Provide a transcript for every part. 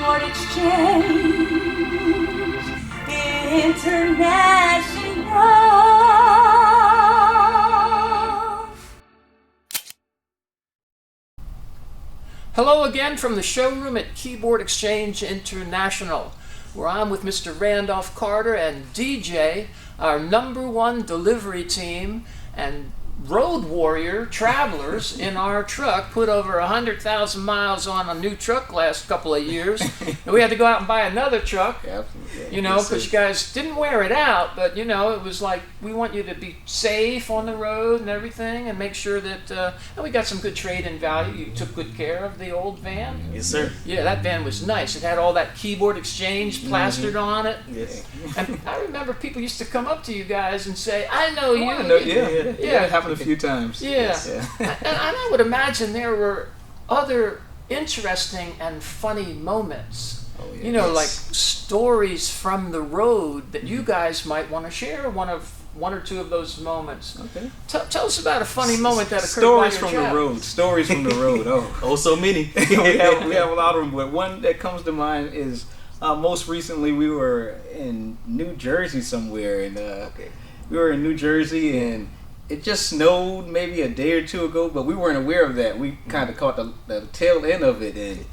Keyboard Exchange International. Hello again from the showroom at Keyboard Exchange International, where I'm with Mr. Randolph Carter and DJ, our #1 delivery team and road warrior travelers in our truck. Put over 100,000 miles on a new truck last couple of years, and we had to go out and buy another truck. Absolutely. You know, because you guys didn't wear it out, but you know, it was like we want you to be safe on the road and everything, and make sure that and we got some good trade-in value. You took good care of the old van. Yes, sir. Yeah, that van was nice. It had all that Keyboard Exchange plastered on it. Yes. And I remember people used to come up to you guys and say, "I know you." I know, yeah, it happened a few times. Yeah. Yes, and I would imagine there were other interesting and funny moments. Oh, yeah. You know, like stories from the road that you guys might want to share. One or two of those moments. Okay. Tell us about a funny moment that occurred. Stories while from you're the road. Stories from the road. Oh, so many. we have a lot of them, but one that comes to mind is most recently we were in New Jersey somewhere, and we were in New Jersey, and it just snowed maybe a day or two ago, but we weren't aware of that. We kind of caught the tail end of it, and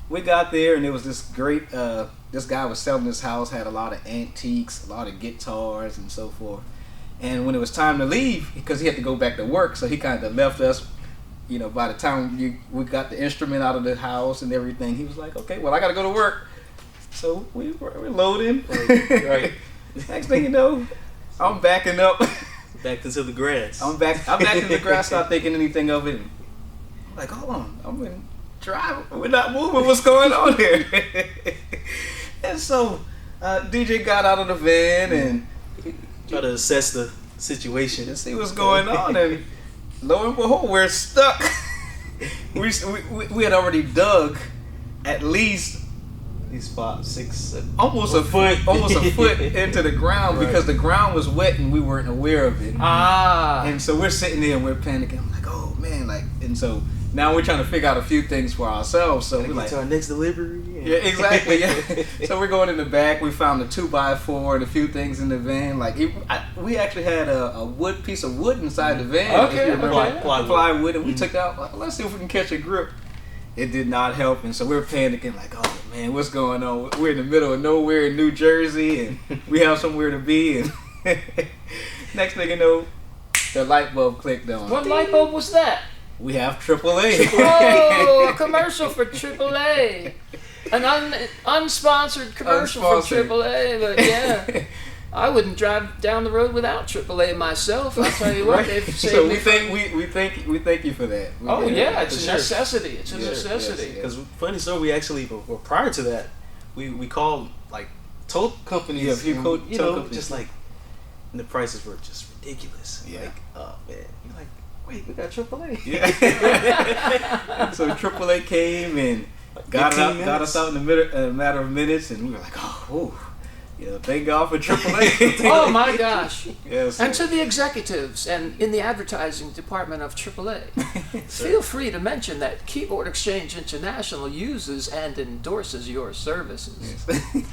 we got there, and it was this great. This guy was selling his house, had a lot of antiques, a lot of guitars, and so forth. And when it was time to leave, because he had to go back to work, so he kind of left us. You know, by the time we got the instrument out of the house and everything, he was like, "Okay, well, I got to go to work." So we're loading. Right. Next thing you know, I'm backing up. Back into the grass. I'm back in the grass, not thinking anything of it. I'm like, hold on, I'm in drive. We're not moving. What's going on here? And so DJ got out of the van and Try to assess the situation and see what's going on, and lo and behold, we're stuck. we had already dug at least these 5, 6, 7, almost a foot into the ground, Right. because the ground was wet and we weren't aware of it. And so we're sitting there and we're panicking. I'm like, oh man, and so now we're trying to figure out a few things for ourselves. So we're get like, to our next delivery. yeah, exactly. Yeah. So we're going in the back. We found a 2x4 and a few things in the van. Like we actually had a piece of wood inside the van. Okay, if you remember. okay. Plywood, and we took out. Like, let's see if we can catch a grip. It did not help, and so we're panicking. Like, oh man, what's going on? We're in the middle of nowhere in New Jersey, and we have somewhere to be. And next thing you know, the light bulb clicked on. What light bulb was that? We have AAA. Oh, a commercial for AAA. An unsponsored commercial Unsponsored. for AAA, but yeah. I wouldn't drive down the road without AAA myself. I'll tell you what, Right. they've saved So me we thank you for that. Oh yeah, it's for a sure. necessity. It's a Yes, necessity. yes, Because funny story, we actually, well, prior to that, we called like tow companies. Yeah, a few and, tow companies. just like, and the prices were just ridiculous. Yeah. Like, oh man, you're like, wait, we got AAA. Yeah. So AAA came and got 15 us out in a matter of minutes, and we were like, oh, thank God for AAA. Oh my gosh. Yes. And to the executives and in the advertising department of AAA, feel free to mention that Keyboard Exchange International uses and endorses your services.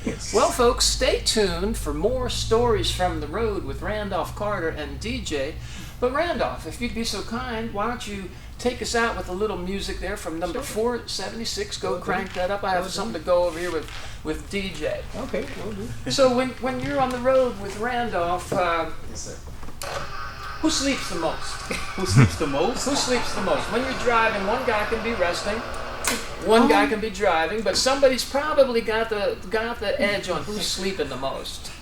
Yes. Well, folks, stay tuned for more stories from the road with Randolph Carter and DJ. But Randolph, if you'd be so kind, why don't you take us out with a little music there from number 476. Go crank that up. I have something to go over here with DJ. Okay, we'll do. So when you're on the road with Randolph, Yes, sir. who sleeps the most? Who sleeps the most? Who sleeps the most? When you're driving, one guy can be resting, one guy can be driving, but somebody's probably got the edge on who's sleeping the most.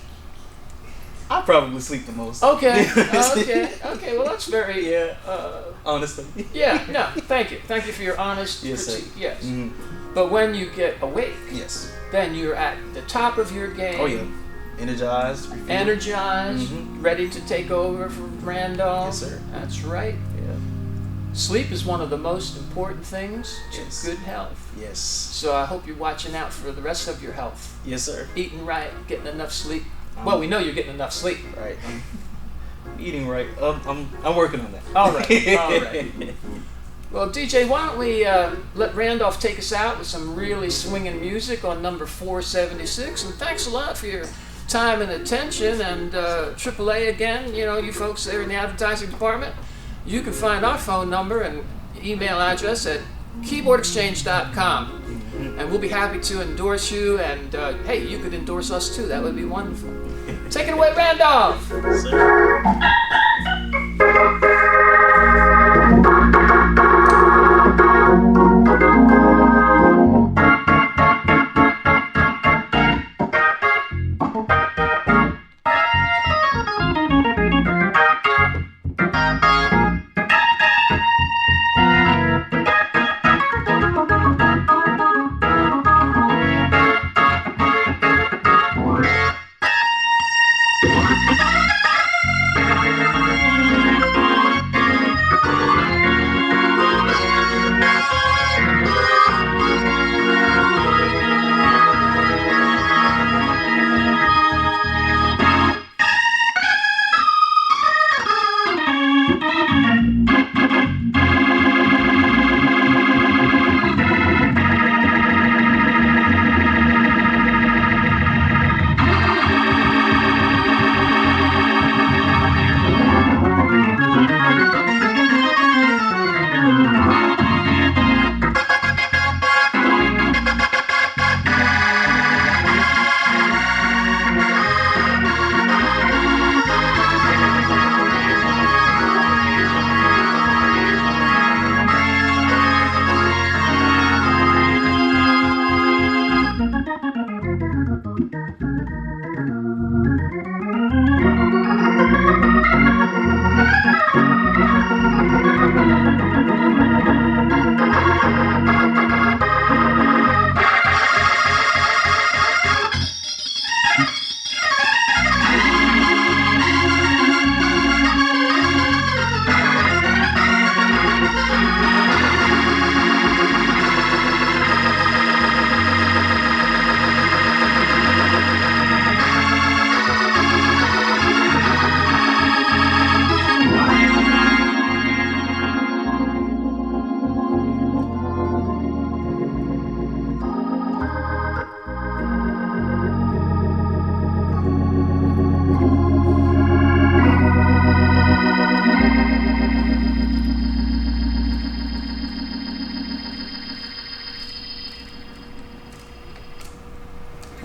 I probably sleep the most. Okay. Well, that's very Honestly. yeah. No, thank you for your honest Yes, sir. critique. Yes. Mhm. But when you get awake, Yes. then you're at the top of your game. Oh yeah. Energized. refueled. Energized, Mhm. ready to take over for Randolph. Yes, sir. That's right. Yeah. Sleep is one of the most important things to Yes. good health. Yes. So I hope you're watching out for the rest of your health. Yes, sir. Eating right, getting enough sleep. Well, we know you're getting enough sleep. Right. I'm eating right. I'm working on that. All right. All right. Well, DJ, why don't we let Randolph take us out with some really swinging music on number 476. And thanks a lot for your time and attention. And AAA again, you know, you folks there in the advertising department, you can find our phone number and email address at keyboardexchange.com. And we'll be happy to endorse you. And hey, you could endorse us too. That would be wonderful. Take it away, Randolph.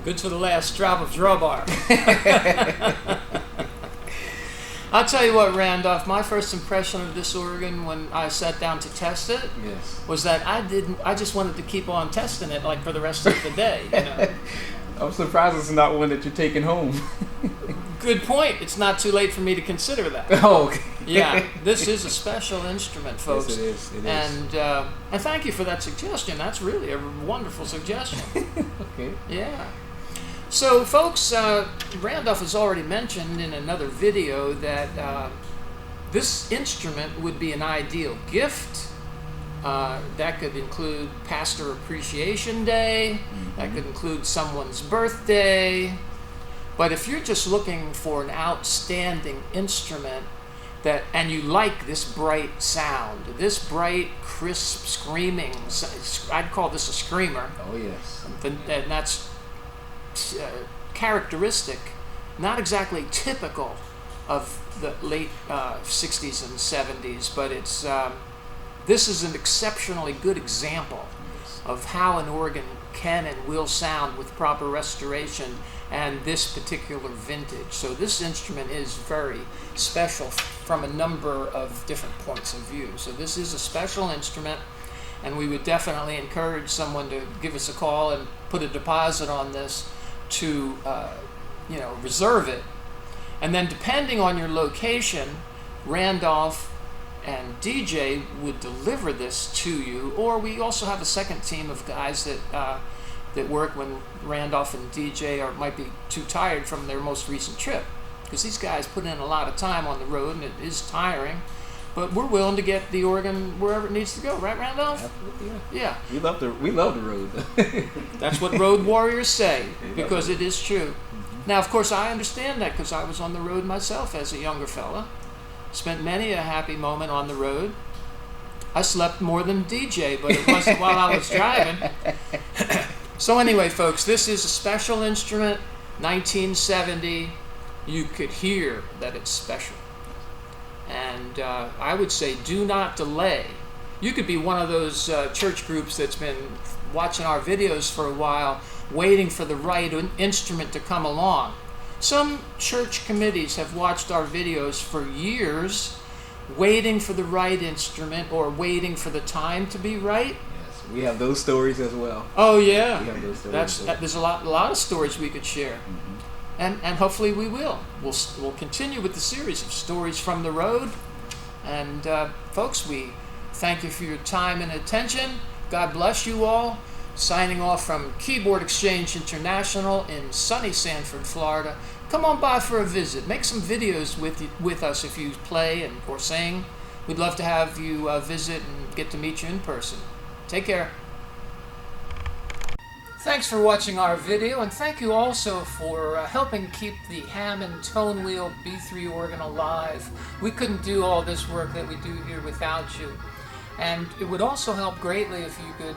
Good to the last drop of drawbar. I'll tell you what, Randolph, my first impression of this organ when I sat down to test it was that I just wanted to keep on testing it like for the rest of the day. You know? I'm surprised it's not one that you're taking home. Good point. It's not too late for me to consider that. Oh, okay. Yeah, this is a special instrument, folks. Yes, it is. It is. And thank you for that suggestion. That's really a wonderful suggestion. Okay. Yeah. So, folks, Randolph has already mentioned in another video that this instrument would be an ideal gift. That could include Pastor Appreciation Day. Mm-hmm. That could include someone's birthday. But if you're just looking for an outstanding instrument and you like this bright sound, this bright, crisp, screaming, I'd call this a screamer. Oh, yes. And that's characteristic, not exactly typical of the late 60s and 70s, but it's this is an exceptionally good example of how an organ can and will sound with proper restoration and this particular vintage. So this instrument is very special from a number of different points of view. So this is a special instrument, and we would definitely encourage someone to give us a call and put a deposit on this to reserve it. And then depending on your location, Randolph and DJ would deliver this to you, or we also have a second team of guys that work when Randolph and DJ might be too tired from their most recent trip, because these guys put in a lot of time on the road and it is tiring, but we're willing to get the organ wherever it needs to go, right, Randolph? Absolutely, Yeah. We love the road. That's what road warriors say, because it is true. Mm-hmm. Now, of course, I understand that because I was on the road myself as a younger fella. Spent many a happy moment on the road. I slept more than DJ, but it wasn't while I was driving. So anyway, folks, this is a special instrument, 1970. You could hear that it's special. And I would say do not delay. You could be one of those church groups that's been watching our videos for a while, waiting for the right instrument to come along. Some church committees have watched our videos for years, waiting for the right instrument or waiting for the time to be right. Yes, we have those stories as well. Oh yeah, we have those stories. There's a lot of stories we could share. Mm-hmm. And hopefully we will. We'll continue with the series of stories from the road. And folks, we thank you for your time and attention. God bless you all. Signing off from Keyboard Exchange International in sunny Sanford, Florida. Come on by for a visit. Make some videos with us if you play or sing. We'd love to have you visit and get to meet you in person. Take care. Thanks for watching our video, and thank you also for helping keep the Hammond Tonewheel B3 organ alive. We couldn't do all this work that we do here without you. And it would also help greatly if you could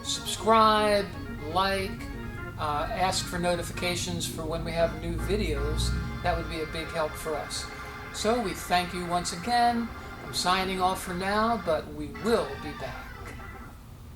subscribe, like, ask for notifications for when we have new videos. That would be a big help for us. So we thank you once again. I'm signing off for now, but we will be back.